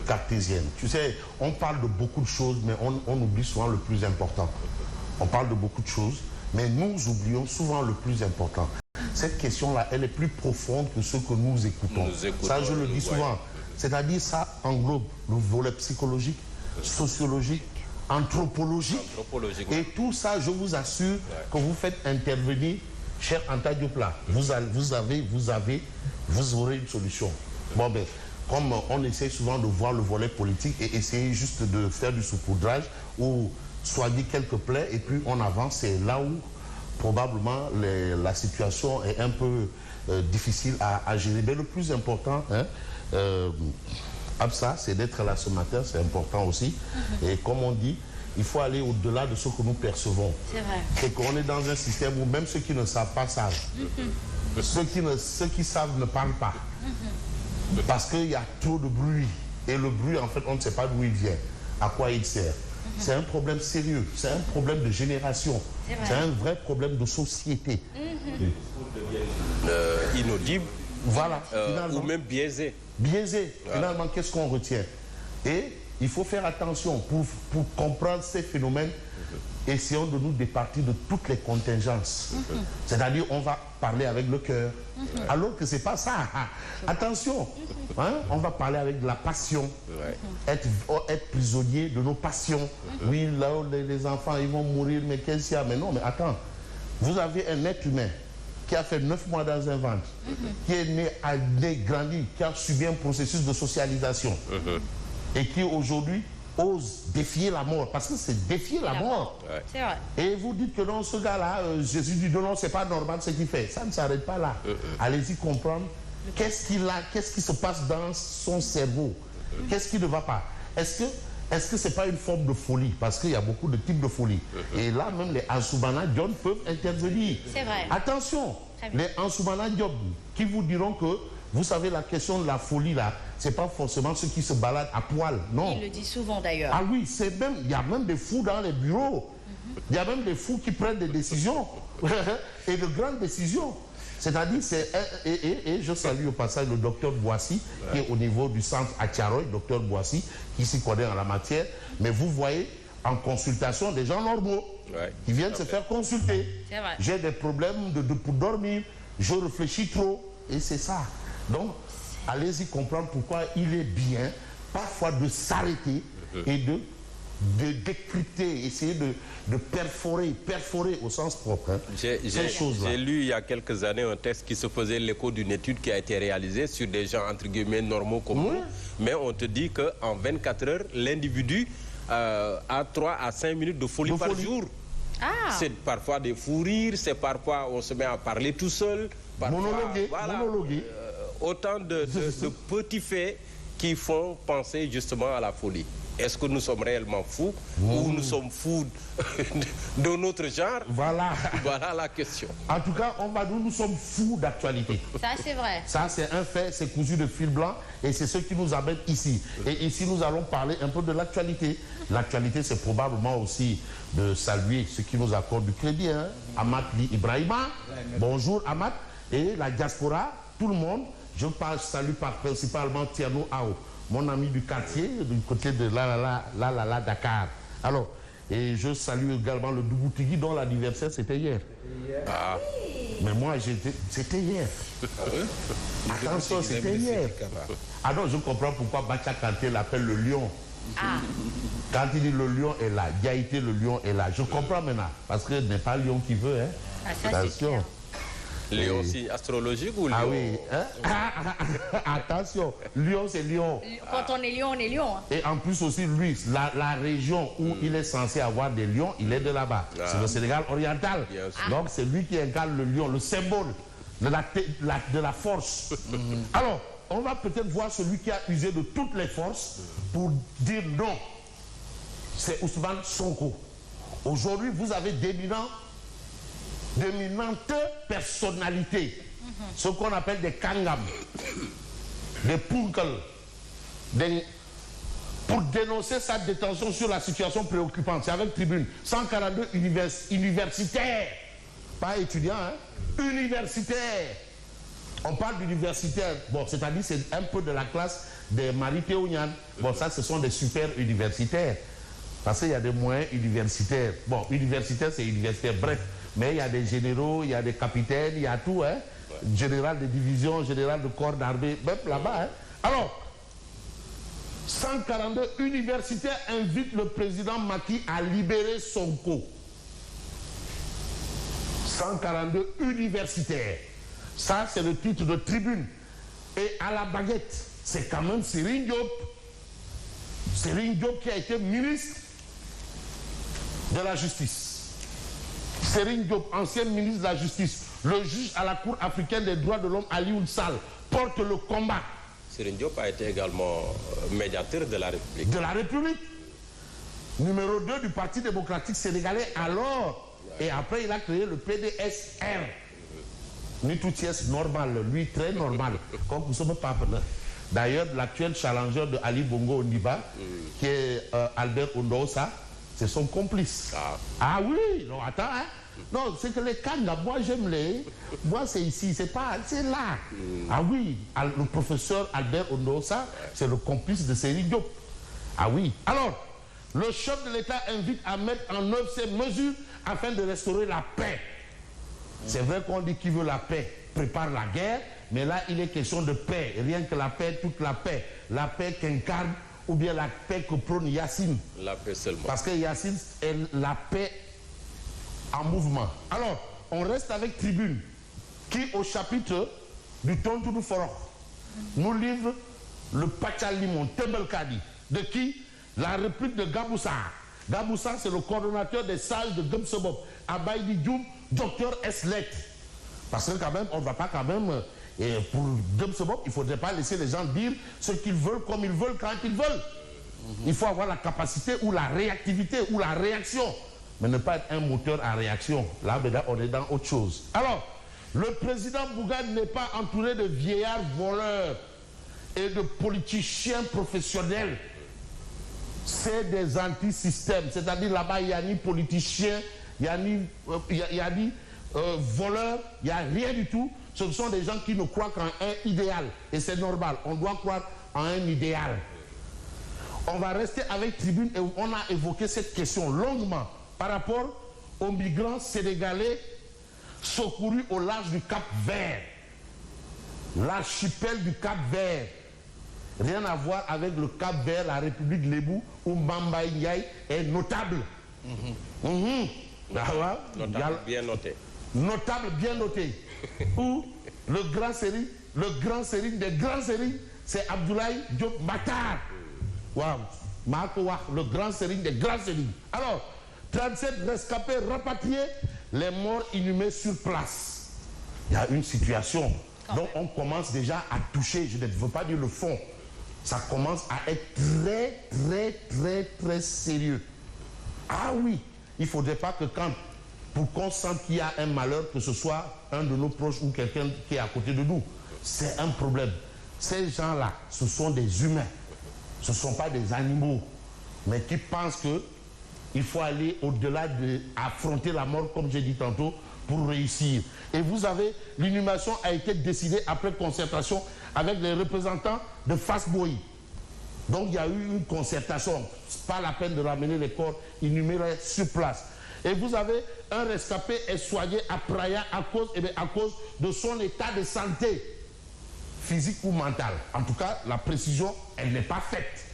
cartésienne. Tu sais, on parle de beaucoup de choses, mais on oublie souvent le plus important. On parle de beaucoup de choses, mais nous oublions souvent le plus important. Cette question-là, elle est plus profonde que ce que nous écoutons. Ça, je le dis souvent. C'est-à-dire, ça englobe le volet psychologique, sociologique, anthropologique. Et tout ça, je vous assure que vous faites intervenir, cher Anta Diop là, vous aurez une solution. Bon, ben, comme on essaie souvent de voir le volet politique et essayer juste de faire du saupoudrage ou soigner quelques plaies et puis on avance, c'est là où probablement la situation est un peu difficile à gérer. Mais le plus important, Absa, c'est d'être là ce matin, c'est important aussi. Et comme on dit, il faut aller au-delà de ce que nous percevons. C'est vrai. C'est qu'on est dans un système où même ceux qui ne savent pas savent. Ceux qui savent ne parlent pas. Parce qu'il y a trop de bruit. Et le bruit, en fait, on ne sait pas d'où il vient, à quoi il sert. C'est un problème sérieux, c'est un problème de génération, c'est un vrai problème de société. Inaudible. Voilà. Ou même biaisé. Biaisé. Finalement, qu'est-ce qu'on retient? Et il faut faire attention pour comprendre ces phénomènes. Essayons de nous départir de toutes les contingences. C'est-à-dire, on va parler avec le cœur. Alors que c'est pas ça. Attention. Hein? On va parler avec de la passion. Être prisonnier de nos passions. Oui, là, les enfants, ils vont mourir, mais qu'est-ce qu'il y a? Mais non, mais attends. Vous avez un être humain qui a fait 9 mois dans un ventre, qui est né, grandi, qui a subi un processus de socialisation et qui aujourd'hui ose défier la mort, parce que c'est défier la mort. C'est vrai. Et vous dites que non, ce gars-là, Jésus dit non, c'est pas normal ce qu'il fait. Ça ne s'arrête pas là. Allez-y comprendre qu'est-ce qui se passe dans son cerveau. Qu'est-ce qui ne va pas? Est-ce que c'est pas une forme de folie? Parce qu'il y a beaucoup de types de folie. Et là, même les Ansoumana Diop peuvent intervenir. C'est vrai. Attention, les Ansoumana Diop qui vous diront que, vous savez, la question de la folie, là, c'est pas forcément ceux qui se baladent à poil, non. Il le dit souvent, d'ailleurs. Ah oui, il y a même des fous dans les bureaux. Il y a même des fous qui prennent des décisions, et de grandes décisions. C'est-à-dire, et je salue au passage le docteur Boissy, qui est au niveau du centre Atiaroy, docteur Boissy, qui s'y connaît en la matière. Mais vous voyez, en consultation, des gens normaux, qui viennent se faire consulter. J'ai des problèmes pour dormir, je réfléchis trop, et c'est ça. Donc, allez-y comprendre pourquoi il est bien, parfois, de s'arrêter et de décrypter, essayer de perforer au sens propre. Hein, j'ai lu il y a quelques années un texte qui se faisait l'écho d'une étude qui a été réalisée sur des gens entre guillemets normaux comme nous, mais on te dit qu'en 24 heures, l'individu a 3 à 5 minutes de folie par jour. C'est parfois des fous rires, c'est parfois on se met à parler tout seul. Monologuer. Autant de petits faits qui font penser justement à la folie. Est-ce que nous sommes réellement fous ou nous sommes fous de notre genre? Voilà la question. En tout cas, nous sommes fous d'actualité. Ça, c'est vrai. Ça, c'est un fait, c'est cousu de fil blanc et c'est ce qui nous amène ici. Et ici, nous allons parler un peu de l'actualité. L'actualité, c'est probablement aussi de saluer ceux qui nous accordent du crédit. Hein? Amat Li Ibrahima. Bonjour, Amat. Et la diaspora, tout le monde. Je salue principalement Tierno Ao, mon ami du quartier, du côté de la Dakar. Alors, et je salue également le Douboutigui, dont l'anniversaire c'était hier. Mais moi, c'était hier. Attention, c'était hier. Ah non, je comprends pourquoi Bacha Kanté l'appelle le lion. Quand il dit le lion est là, Gaïté le lion est là. Je comprends maintenant, parce que ce n'est pas le lion qui veut. Hein. Attention. Lion aussi astrologique ou lion? Ah oui. Hein? Attention, lion c'est lion. Quand on est lion, on est lion. Hein. Et en plus aussi, lui, la région où il est censé avoir des lions, il est de là-bas. C'est le Sénégal oriental. Donc c'est lui qui incarne le lion, le symbole de la force. Alors, on va peut-être voir celui qui a usé de toutes les forces pour dire non. C'est Ousmane Sonko. Aujourd'hui, vous avez d'éminentes personnalités, ce qu'on appelle des kangam, des punkels, pour dénoncer sa détention sur la situation préoccupante. C'est avec tribune. 142 universitaires, pas étudiants, hein, universitaires. On parle d'universitaires, bon, c'est-à-dire c'est un peu de la classe des Marie Théonian. Bon, ça, ce sont des super universitaires. Parce qu'il y a des moyens universitaires. Bon, universitaire, c'est universitaire, bref. Mais il y a des généraux, il y a des capitaines, il y a tout, hein. Général de division, général de corps d'armée, même là-bas, hein. Alors, 142 universitaires invitent le président Macky à libérer Sonko. 142 universitaires. Ça, c'est le titre de Tribune. Et à la baguette, c'est quand même Serigne Diop. Serigne Diop qui a été ministre de la Justice. Serigne Diop, ancien ministre de la Justice, le juge à la Cour africaine des droits de l'homme, Alioune Sall, porte le combat. Serigne Diop a été également médiateur de la République. De la République. Numéro 2 du Parti démocratique sénégalais alors. Et après, il a créé le PDSR. Ni tout est normal, lui très normal. Comme vous sommes pas. D'ailleurs, l'actuel challenger de Ali Bongo Ondimba, qui est Albert Ondosa, c'est son complice. Ah oui, non, attends, hein. Non, c'est que les Kanga, moi j'aime les. Moi c'est ici, c'est pas. C'est là. Ah oui, le professeur Albert Ondosa, c'est le complice de Serigne Diop. Ah oui. Alors, le chef de l'État invite à mettre en œuvre ces mesures afin de restaurer la paix. C'est vrai qu'on dit qu'il veut la paix, prépare la guerre, mais là il est question de paix. Rien que la paix, toute la paix. La paix qu'incarne ou bien la paix que prône Yacine. La paix seulement. Parce que Yacine est la paix en mouvement. Alors, on reste avec Tribune, qui au chapitre du Tontou du Foro nous livre le Pachalimon Tembelkadi, de qui la réplique de Gaboussa. Gaboussa, c'est le coordonnateur des sages de Gumsebop. Abaïdi Dioum, docteur Eslet. Parce que quand même, on ne va pas quand même... Et pour Gumsebop, il ne faudrait pas laisser les gens dire ce qu'ils veulent, comme ils veulent, quand ils veulent. Il faut avoir la capacité ou la réactivité ou la réaction. Mais ne pas être un moteur à réaction. Là, maintenant, on est dans autre chose. Alors, le président Bougane n'est pas entouré de vieillards voleurs et de politiciens professionnels. C'est des anti-systèmes. C'est-à-dire là-bas, il n'y a ni politiciens, il n'y a ni, voleurs, il n'y a rien du tout. Ce sont des gens qui ne croient qu'en un idéal. Et c'est normal. On doit croire en un idéal. On va rester avec Tribune et on a évoqué cette question longuement par rapport aux migrants sénégalais secourus au large du Cap Vert. L'archipel du Cap Vert. Rien à voir avec le Cap Vert, la République Lébou, où Mbamba Ndiaye est notable. Notable bien noté. Notable bien noté. Où le grand série des grands séries, c'est Abdoulaye Diop Matar. Waouh, le grand série des grands séries. Alors, 37 rescapés rapatriés, les morts inhumés sur place. Il y a une situation. Donc on commence déjà à toucher, je ne veux pas dire le fond. Ça commence à être très sérieux. Ah oui, il ne faudrait pas que pour qu'on sente qu'il y a un malheur, que ce soit un de nos proches ou quelqu'un qui est à côté de nous. C'est un problème. Ces gens-là, ce sont des humains. Ce ne sont pas des animaux. Mais qui pensent qu'il faut aller au-delà d'affronter la mort, comme j'ai dit tantôt, pour réussir. Et vous avez, l'inhumation a été décidée après concertation avec les représentants de Fasboy. Donc il y a eu une concertation. C'est pas la peine de ramener les corps inhumés sur place. Et vous avez un rescapé est soigné à Praia à cause de son état de santé, physique ou mental. En tout cas, la précision, elle n'est pas faite.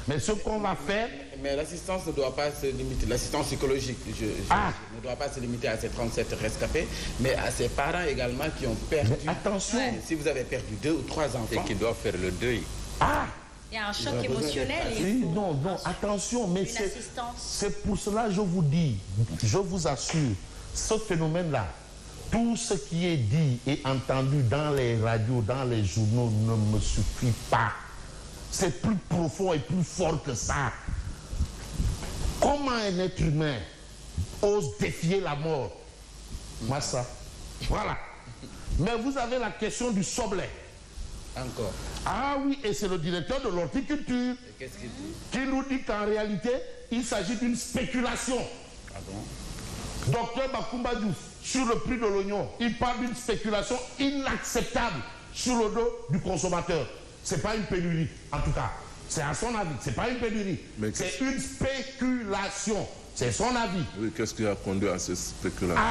Mais ce qu'on va faire... Mais l'assistance ne doit pas se limiter, l'assistance psychologique ne doit pas se limiter à ces 37 rescapés, mais à ses parents également qui ont perdu... Mais attention. Si vous avez perdu 2 ou 3 enfants... Et qui doivent faire le deuil. Il y a un choc émotionnel. Oui, non, attention, mais c'est pour cela que je vous dis, je vous assure, ce phénomène-là, tout ce qui est dit et entendu dans les radios, dans les journaux ne me suffit pas. C'est plus profond et plus fort que ça. Comment un être humain ose défier la mort? Moi, ça. Voilà. Mais vous avez la question du soblé. Encore. Ah oui, et c'est le directeur de l'horticulture qui nous dit qu'en réalité, il s'agit d'une spéculation. Ah bon? Docteur Bakoumba Diouf, sur le prix de l'oignon, il parle d'une spéculation inacceptable sur le dos du consommateur. c'est pas une pénurie, en tout cas. C'est à son avis, c'est pas une pénurie. C'est une spéculation. C'est son avis. Oui, qu'est-ce qui a conduit à cette spéculation?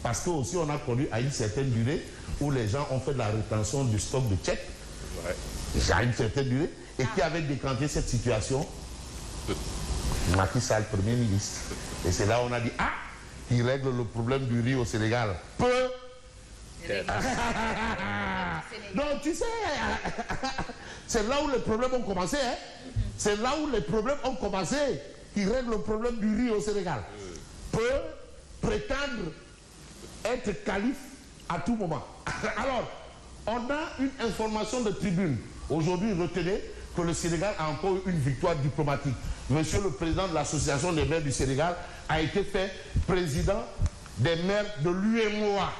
Parce que aussi on a conduit à une certaine durée où les gens ont fait de la rétention du stock de chèques. À une certaine durée. Et qui avait décanté cette situation? Macky Sall, Premier ministre. Et c'est là où on a dit, il règle le problème du riz au Sénégal. Donc tu sais, c'est là où les problèmes ont commencé. C'est là où les problèmes ont commencé. Qui règle le problème du riz au Sénégal. Peut prétendre être calife à tout moment. Alors, on a une information de tribune. Aujourd'hui, retenez que le Sénégal a encore eu une victoire diplomatique. Monsieur le président de l'association des maires du Sénégal a été fait président des maires de l'UMOA.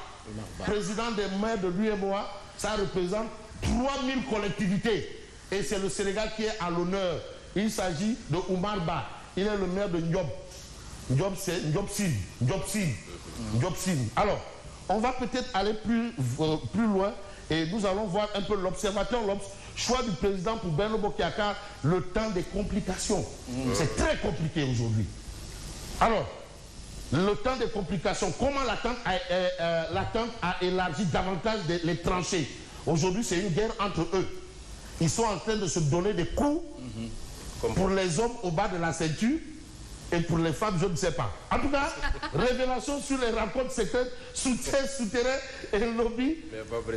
Président des maires de l'UMOA, ça représente 3000 collectivités. Et c'est le Sénégal qui est à l'honneur. Il s'agit de Oumar Ba. Il est le maire de Ndiob. Ndiob, c'est Ndiob Sine. Alors, on va peut-être aller plus loin et nous allons voir un peu l'observateur L'Obs. Choix du président pour Benno Bokk Yakaar, le temps des complications. C'est très compliqué aujourd'hui. Alors, le temps des complications, comment l'attente a élargi davantage les tranchées. Aujourd'hui, c'est une guerre entre eux. Ils sont en train de se donner des coups pour les hommes au bas de la ceinture et pour les femmes, je ne sais pas. En tout cas, révélation sur les rencontres secrètes, souterrains et lobby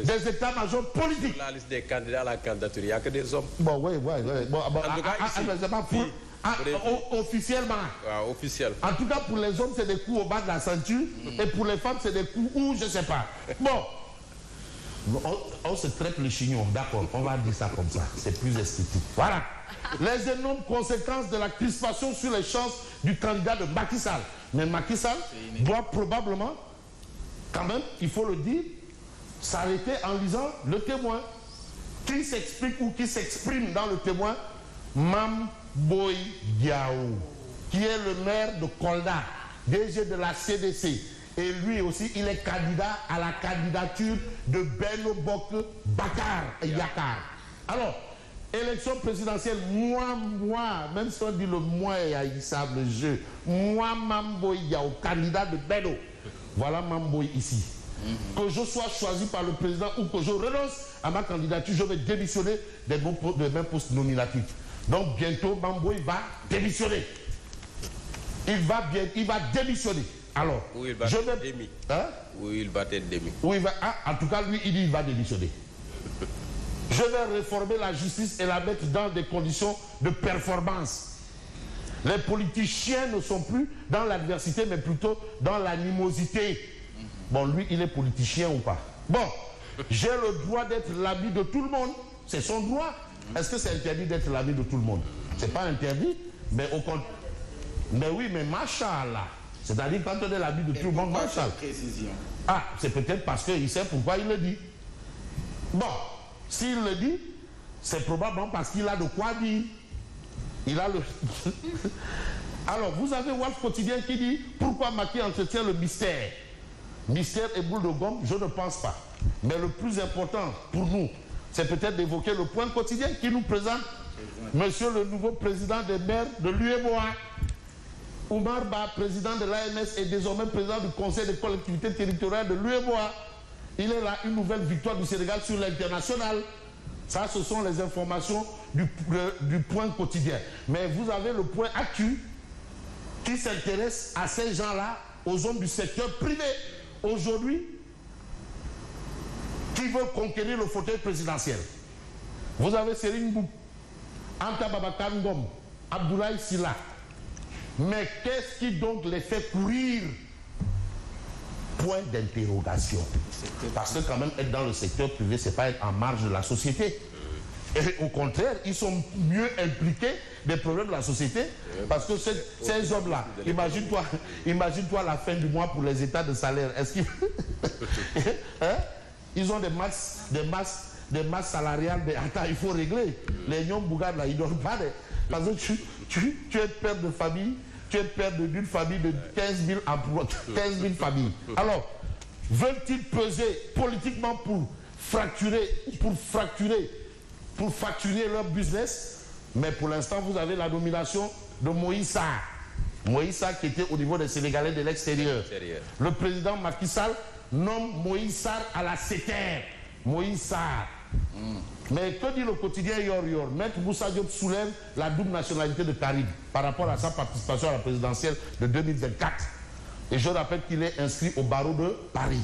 des états-majors politiques. Sur la liste des candidats à la candidature, il n'y a que des hommes. Bon, oui. Bon, en tout cas, c'est pas pour... officiellement. Officiellement. En tout cas, pour les hommes, c'est des coups au bas de la ceinture et pour les femmes, c'est des coups où, je ne sais pas. Bon, on se traite le chignon, d'accord, on va dire ça comme ça, c'est plus esthétique. Voilà. Les énormes conséquences de la crispation sur les chances du candidat de Macky Sall. Mais Macky Sall doit probablement, quand même, il faut le dire, s'arrêter en lisant le témoin. Qui s'explique ou qui s'exprime dans le témoin? Mame Boye Diao, qui est le maire de Kolda, DG de la CDC. Et lui aussi, il est candidat à la candidature de Benno Bokk Yakaar. Alors, élection présidentielle, moi, même si on dit le moi et haïssable le jeu, moi, Mame Boye Diao, candidat de Benno. Voilà Mame Boye ici. Que je sois choisi par le président ou que je renonce à ma candidature, je vais démissionner des mêmes postes nominatifs. Donc bientôt, Mame Boye va démissionner. Il va démissionner. Alors, où il va être démis. Où il va être démis. En tout cas, lui, il dit qu'il va démissionner. Je vais réformer la justice et la mettre dans des conditions de performance. Les politiciens ne sont plus dans l'adversité, mais plutôt dans l'animosité. Bon, lui, il est politicien ou pas? Bon, j'ai le droit d'être l'ami de tout le monde. C'est son droit. Est-ce que c'est interdit d'être l'ami de tout le monde? C'est pas interdit, mais au contraire. Mais oui, mais machallah. C'est-à-dire quand on est l'ami de tout le monde, machallah. C'est peut-être parce qu'il sait pourquoi il le dit. Bon, s'il le dit, c'est probablement parce qu'il a de quoi dire. Il a le... Alors, vous avez Walf Quotidien qui dit pourquoi Macky entretient le mystère. Mystère et boule de gomme, je ne pense pas. Mais le plus important pour nous, c'est peut-être d'évoquer le Point Quotidien qui nous présente monsieur le nouveau président des maires de l'UMOA. Oumar Ba, président de l'AMS, est désormais président du Conseil des collectivités territoriales de l'UMOA. Il est là, une nouvelle victoire du Sénégal sur l'international. Ça, ce sont les informations du Point Quotidien. Mais vous avez le Point Actu qui s'intéresse à ces gens-là, aux hommes du secteur privé. Aujourd'hui, qui veulent conquérir le fauteuil présidentiel. Vous avez Serigne Mboup, Anta Babacar Ngom, Abdoulaye Sylla. Mais qu'est-ce qui donc les fait courir? Point d'interrogation. Parce que quand même être dans le secteur privé, c'est pas être en marge de la société. Et au contraire, ils sont mieux impliqués des problèmes de la société. Parce que ces hommes-là, imagine-toi la fin du mois pour les états de salaire. Est-ce qu'ils... Ils ont des masses salariales. Mais attends, il faut régler. Les Nyom Bougad, là, ils ne donnent pas. Parce que tu es père de famille, tu es père d'une famille de 15 000 emplois, 15 000 familles. Alors, veulent-ils peser politiquement pour fracturer pour facturer leur business. Mais pour l'instant, vous avez la nomination de Moïse Sarr. Moïse Sarr qui était au niveau des Sénégalais de l'extérieur. Le président Macky Sall nomme Moïse Sarr à la CETER. Moïse Sarr. Mais que dit le quotidien Yor? Maître Moussa Diop soulève la double nationalité de Karim par rapport à sa participation à la présidentielle de 2024. Et je rappelle qu'il est inscrit au barreau de Paris.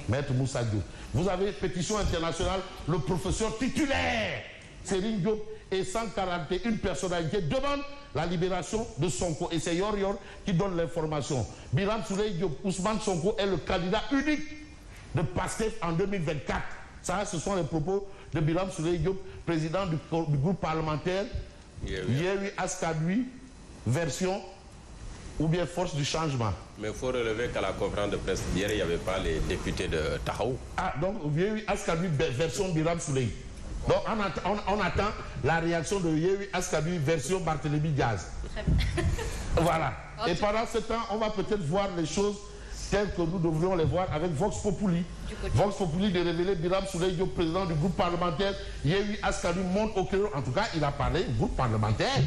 Maître Moussa Diop. Vous avez pétition internationale, le professeur titulaire Serigne Diop et 141 personnalités demandent la libération de Sonko. Et c'est Yor qui donne l'information. Birame Souleye Diop, Ousmane Sonko est le candidat unique de PASTEF en 2024. Ça, ce sont les propos de Birame Souleye Diop, président du groupe parlementaire Yewwi Askan Wi, version ou bien force du changement. Mais il faut relever qu'à la conférence de presse d'hier, il n'y avait pas les députés de Tahaou. Ah, donc Yewwi Askan Wi, version Birame Souleye. Donc on attend la réaction de Yewwi Askan Wi, version Barthélémy Diaz. Voilà. Et pendant ce temps, on va peut-être voir les choses telles que nous devrions les voir avec Vox Populi. Vox Populi de révéler Birame Souleye Diop, président du groupe parlementaire Yewwi Askan Wi, monte au créneau. En tout cas, il a parlé du groupe parlementaire.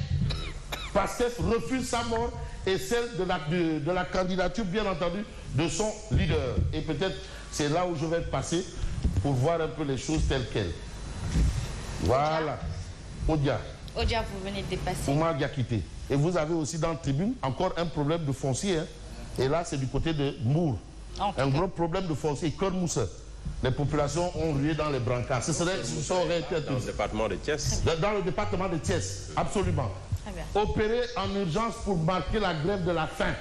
PASTEF refuse sa mort et celle de la candidature, bien entendu, de son leader. Et peut-être c'est là où je vais passer pour voir un peu les choses telles quelles. Voilà. Odia, vous venez de dépasser. Oumar Diakité. Et vous avez aussi dans la tribune encore un problème de foncier. Hein. Et là, c'est du côté de Mour. Un gros problème de foncier. Cœur Moussa. Les populations ont rué dans les brancards. Ce serait dans le département de Thiès. Dans le département de Thiès, absolument. Opérer en urgence pour marquer la grève de la faim.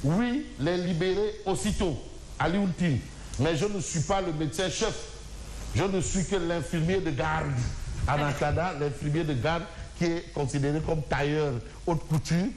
Oui, les libérer aussitôt. Ali Oultine. Mais je ne suis pas le médecin-chef. Je ne suis que l'infirmier de garde. Anakada, l'infirmier de garde qui est considéré comme tailleur haute couture.